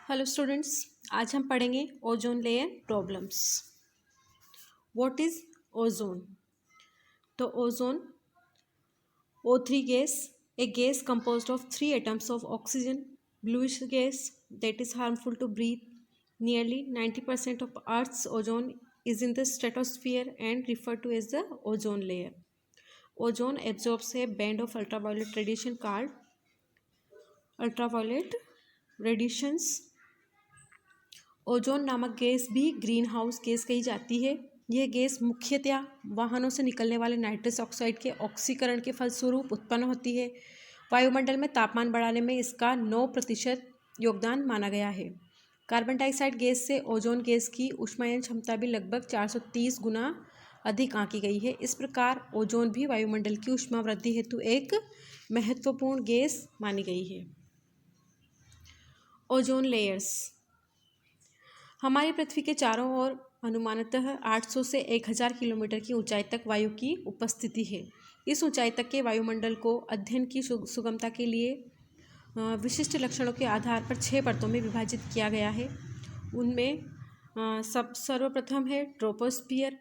Hello students, आज हम पढ़ेंगे ozone layer problems. What is ozone? तो ozone O3 gas, a gas composed of 3 atoms of oxygen, bluish gas that is harmful to breathe. Nearly 90% of Earth's ozone is in the stratosphere and referred to as the ozone layer. Ozone absorbs a band of ultraviolet radiation called ultraviolet radiations. Ozone नामक gas भी green house gas कही जाती है। यह gas मुख्यतया वाहनों से निकलने वाले नाइट्रस ऑक्साइड के ऑक्सीकरण के फलस्वरूप उत्पन्न होती है। वायुमंडल में तापमान बढ़ाने में इसका 9% योगदान माना गया है। कार्बन डाइऑक्साइड गैस से ओजोन गैस की ऊष्मायन क्षमता भी लगभग 430 गुना अधिक आंकी गई है। इस प्रकार ओजोन भी वायुमंडल की ऊष्मा वृद्धि हेतु एक महत्वपूर्ण गैस मानी गई है। Ozone layers. हमारी पृथ्वी के चारों ओर अनुमानतः 800 से 1000 किलोमीटर की ऊंचाई तक वायु की उपस्थिति है। इस ऊंचाई तक के वायुमंडल को अध्ययन की सुगमता के लिए विशिष्ट लक्षणों के आधार पर 6 परतों में विभाजित किया गया है। उनमें सर्वप्रथम है ट्रोपोस्फियर,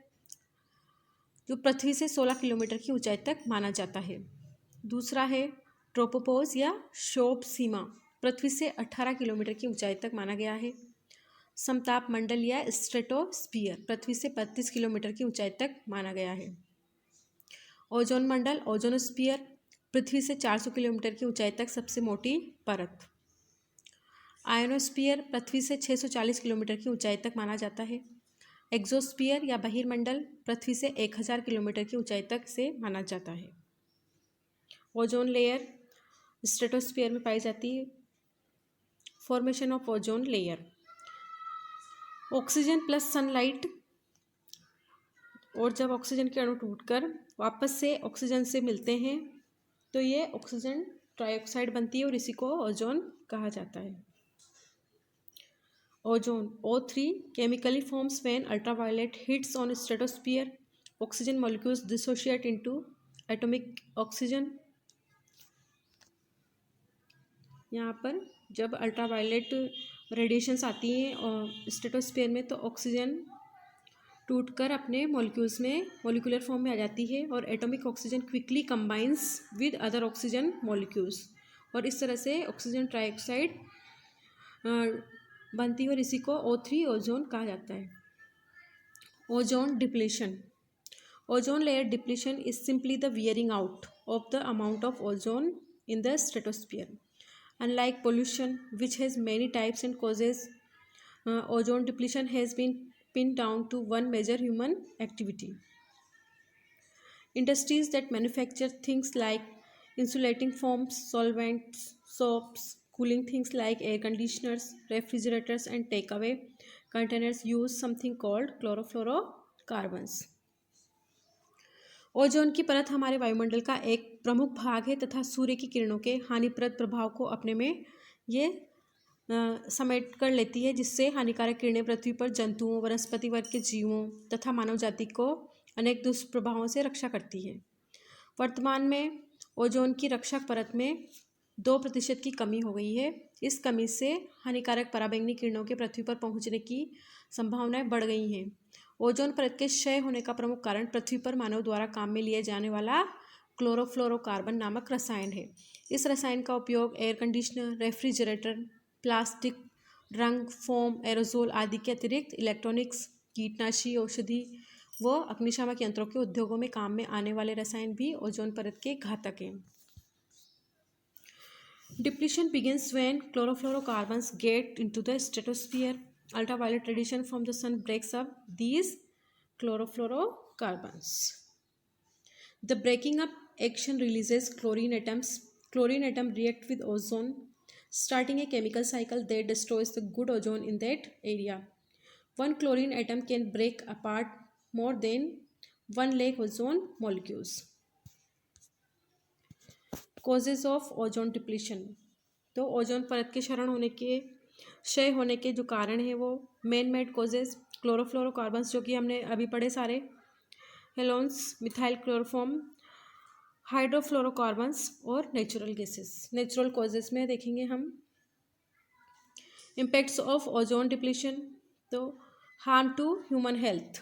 जो पृथ्वी से 16 किलोमीटर की ऊंचाई तक माना जाता है। दूसरा है ट्रोपोपोज या शोभ सीमा, पृथ्वी से 18 किलोमीटर की ऊंचाई तक माना गया है। समताप मंडल या स्ट्रेटोस्फियर, पृथ्वी से 35 किलोमीटर की ऊंचाई तक माना गया है। ओजोन मंडल, ओजोनोस्फियर, पृथ्वी से 400 किलोमीटर की ऊंचाई तक सबसे मोटी परत। आयोनोस्फियर, पृथ्वी से 640 किलोमीटर की ऊंचाई तक माना जाता है। एक्सोस्फियर या बहिर्मंडल, पृथ्वी से 1000 किलोमीटर की ऊंचाई तक से माना जाता है। ओजोन लेयर स्ट्रेटोस्फियर में पाई जाती है। Formation of ozone layer. Oxygen plus sunlight, और जब ऑक्सीजन के अणु टूटकर वापस से ऑक्सीजन से मिलते हैं तो ये ऑक्सीजन ट्राइऑक्साइड बनती है और इसी को ओजोन कहा जाता है। Ozone O3 chemically forms when ultraviolet hits on stratosphere. Oxygen molecules dissociate into atomic oxygen. यहाँ पर जब अल्ट्रावायलेट रेडिएशंस आती हैं और स्ट्रेटोस्फीयर में तो ऑक्सीजन टूटकर अपने मॉलिक्यूल्स में मॉलिक्यूलर फॉर्म में आ जाती है और atomic oxygen quickly combines with other oxygen molecules और इस तरह से ऑक्सीजन ट्राइऑक्साइड बनती है और इसी को O3 ओजोन कहा जाता है। Ozone depletion. Ozone layer depletion is simply the wearing out of the amount of ozone in the stratosphere. Unlike pollution, which has many types and causes, ozone depletion has been pinned down to one major human activity. Industries that manufacture things like insulating foams, solvents, soaps, cooling things like air conditioners, refrigerators, and takeaway containers use something called chlorofluorocarbons. Ozone की परत हमारे वायुमंडल का एक प्रमुख भाग है तथा सूर्य की किरणों के हानिप्रद प्रभाव को अपने में ये समेट कर लेती है, जिससे हानिकारक किरणें पृथ्वी पर जंतुओं, वनस्पति वर्ग के जीवों तथा मानव जाति को अनेक दुष्प्रभावों से रक्षा करती है। वर्तमान में ओजोन की रक्षक परत में 2% की कमी हो गई है। इस कमी से हानिकारक पराबैंगनी किरणों के पृथ्वी पर पहुंचने की संभावनाएं बढ़ गई हैं। ओजोन परत के क्षय होने का प्रमुख कारण पृथ्वी पर मानव द्वारा काम में लिए जाने वाला क्लोरोफ्लोरोकार्बन नामक रसायन है। इस रसायन का उपयोग एयर कंडीशनर, रेफ्रिजरेटर, प्लास्टिक, रंग, फोम, एरोजोल आदि के अतिरिक्त इलेक्ट्रॉनिक्स, कीटनाशी, औषधि व अग्निशामक यंत्रों के उद्योगों में काम में आने वाले रसायन भी ओजोन परत के घातक हैं। Depletion begins when chlorofluorocarbons get into the stratosphere. Ultraviolet radiation from the sun breaks up these chlorofluorocarbons. The breaking up action releases chlorine atoms. Chlorine atom react with ozone, starting a chemical cycle that destroys the good ozone in that area. One chlorine atom can break apart more than 1 lakh ozone molecules. Causes of ozone depletion. तो ozone परत के क्षय होने के जो कारण है वो मेन मेड कॉजेज क्लोरोफ्लोरोकार्बन्स, जो कि हमने अभी पढ़े सारे, हेलोन्स, मिथाइल क्लोरोफॉर्म, हाइड्रोफ्लोरोकार्बन्स और नेचुरल गैसेस। नेचुरल कॉजेज में देखेंगे हम इम्पैक्ट्स ऑफ ओजोन डिप्लीशन, तो harm to human health,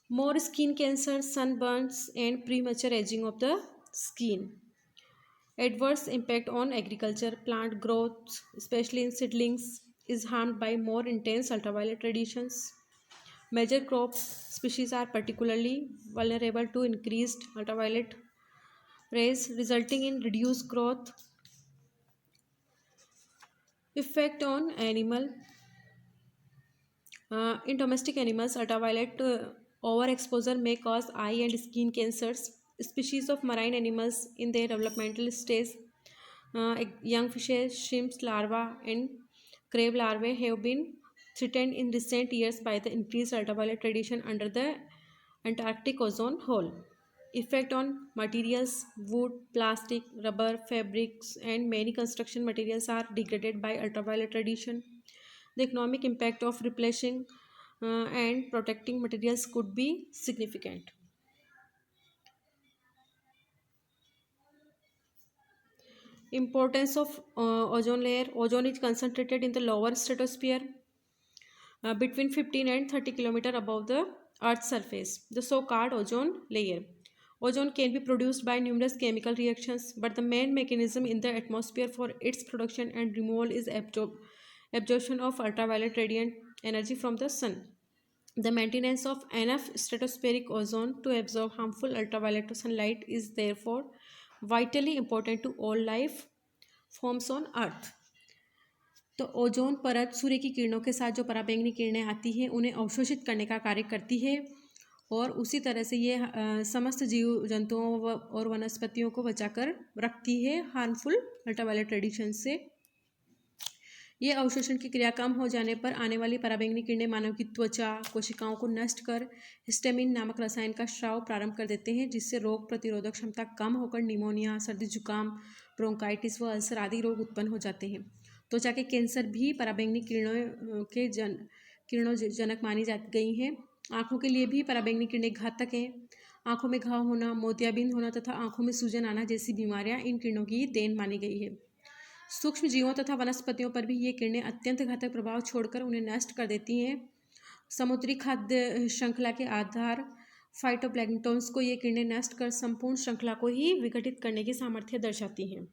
more skin cancer, sunburns, and premature aging of the skin. Adverse impact on agriculture, plant growth, especially in seedlings, is harmed by more intense ultraviolet radiations. Major crop species are particularly vulnerable to increased ultraviolet rays, resulting in reduced growth. Effect on animal. In domestic animals, ultraviolet overexposure may cause eye and skin cancers. Species of marine animals in their developmental stage, young fishes, shrimps, larvae, and crab larvae have been threatened in recent years by the increased ultraviolet radiation under the Antarctic ozone hole. Effect on materials: wood, plastic, rubber, fabrics, and many construction materials are degraded by ultraviolet radiation. The economic impact of replacing and protecting materials could be significant. Importance of ozone layer. Ozone is concentrated in the lower stratosphere between 15 and 30 km above the Earth's surface, the so-called ozone layer. Ozone can be produced by numerous chemical reactions, but the main mechanism in the atmosphere for its production and removal is absorption of ultraviolet radiant energy from the sun. The maintenance of enough stratospheric ozone to absorb harmful ultraviolet sunlight is therefore vitally important to all life forms on Earth. तो ozone परत सूर्य की किरणों के साथ जो पराबैंगनी किरणें आती हैं उन्हें अवशोषित करने का कार्य करती है और उसी तरह से ये समस्त जीव जंतुओं और वनस्पतियों को बचाकर रखती है हार्मफुल अल्ट्रावायलेट रेडिएशन से। ये अवशोषण की क्रिया कम हो जाने पर आने वाली पराबैंगनी किरणें मानव की त्वचा कोशिकाओं को नष्ट कर हिस्टामिन नामक रसायन का स्राव प्रारंभ कर देते हैं, जिससे रोग प्रतिरोधक क्षमता कम होकर निमोनिया, सर्दी जुकाम, ब्रोंकाइटिस व अल्सर आदि रोग उत्पन्न हो जाते हैं। त्वचा के कैंसर भी पराबैंगनी किरणों जनक मानी जा गई हैं। आँखों के लिए भी पराबैंगनी किरणें घातक हैं। आँखों में घाव होना, मोतियाबिंद होना तथा आँखों में सूजन आना जैसी बीमारियां इन किरणों की देन मानी गई है। सूक्ष्म जीवों तथा वनस्पतियों पर भी ये किरणें अत्यंत घातक प्रभाव छोड़कर उन्हें नष्ट कर देती हैं। समुद्री खाद्य श्रृंखला के आधार फाइटोप्लैंक्टन्स को ये किरणें नष्ट कर संपूर्ण श्रृंखला को ही विघटित करने की सामर्थ्य दर्शाती हैं।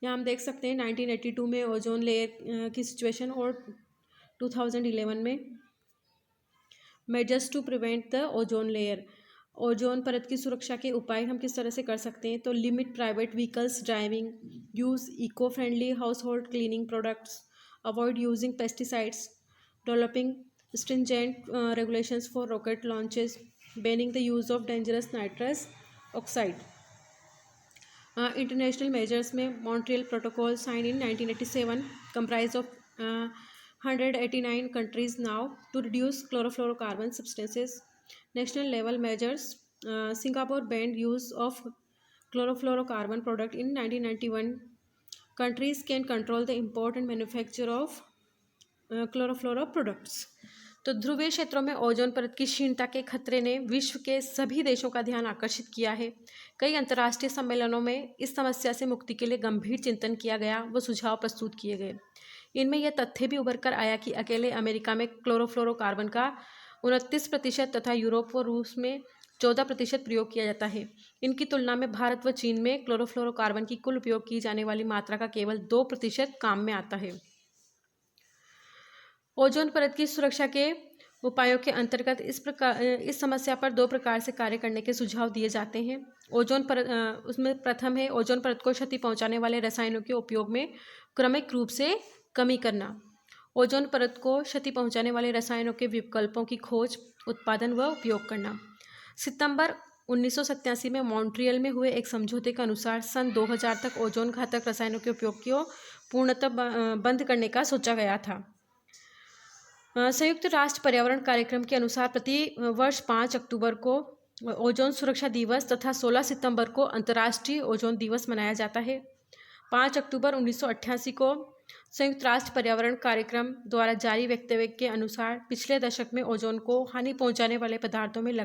यहाँ हम देख सकते हैं 1982 में ओजोन लेयर की सिचुएशन और 2011 में measures to prevent the ozone layer. Ozone परत की सुरक्षा के उपाय हम किस तरह से कर सकते हैं, तो limit private vehicles driving, use eco friendly household cleaning products, avoid using pesticides, developing stringent regulations for rocket launches, banning the use of dangerous nitrous oxide. International measures में Montreal protocol sign in 1987 comprised of 189 countries now to reduce chlorofluorocarbon substances. National level measures, Singapore banned use of chlorofluorocarbon product in 1991. Countries can control the import and manufacture of chlorofluoro products. तो ध्रुवीय क्षेत्रों में ozone परत की क्षीणता के खतरे ने विश्व के सभी देशों का ध्यान आकर्षित किया है। कई अंतर्राष्ट्रीय सम्मेलनों में इस समस्या से मुक्ति के लिए गंभीर चिंतन किया गया व सुझाव प्रस्तुत किए गए। इनमें यह तथ्य भी उभर कर आया कि अकेले अमेरिका में क्लोरोफ्लोरोकार्बन का 29% तथा यूरोप व रूस में 14% प्रयोग किया जाता है। इनकी तुलना में भारत व चीन में क्लोरोफ्लोरोकार्बन की कुल उपयोग की जाने वाली मात्रा का केवल 2% काम में आता है। ओजोन परत की सुरक्षा के उपायों के अंतर्गत इस समस्या पर 2 प्रकार से कार्य करने के सुझाव दिए जाते हैं। ओजोन परत उसमें प्रथम है ओजोन परत को क्षति पहुंचाने वाले रसायनों के उपयोग में क्रमिक रूप से कमी करना। ओजोन परत को क्षति पहुंचाने वाले रसायनों के विकल्पों की खोज, उत्पादन व उपयोग करना। सितंबर 1987 में मॉन्ट्रियल में हुए एक समझौते के अनुसार सन 2000 तक ओजोन घातक रसायनों के उपयोग को पूर्णतः बंद करने का सोचा गया था। संयुक्त राष्ट्र पर्यावरण कार्यक्रम के अनुसार प्रति वर्ष 5 अक्टूबर को ओजोन सुरक्षा दिवस तथा 16 सितंबर को अंतर्राष्ट्रीय ओजोन दिवस मनाया जाता है। 5 अक्टूबर 1988 को संयुक्त राष्ट्र पर्यावरण कार्यक्रम द्वारा जारी वक्तव्य के अनुसार पिछले दशक में ओजोन को हानि पहुंचाने वाले पदार्थों में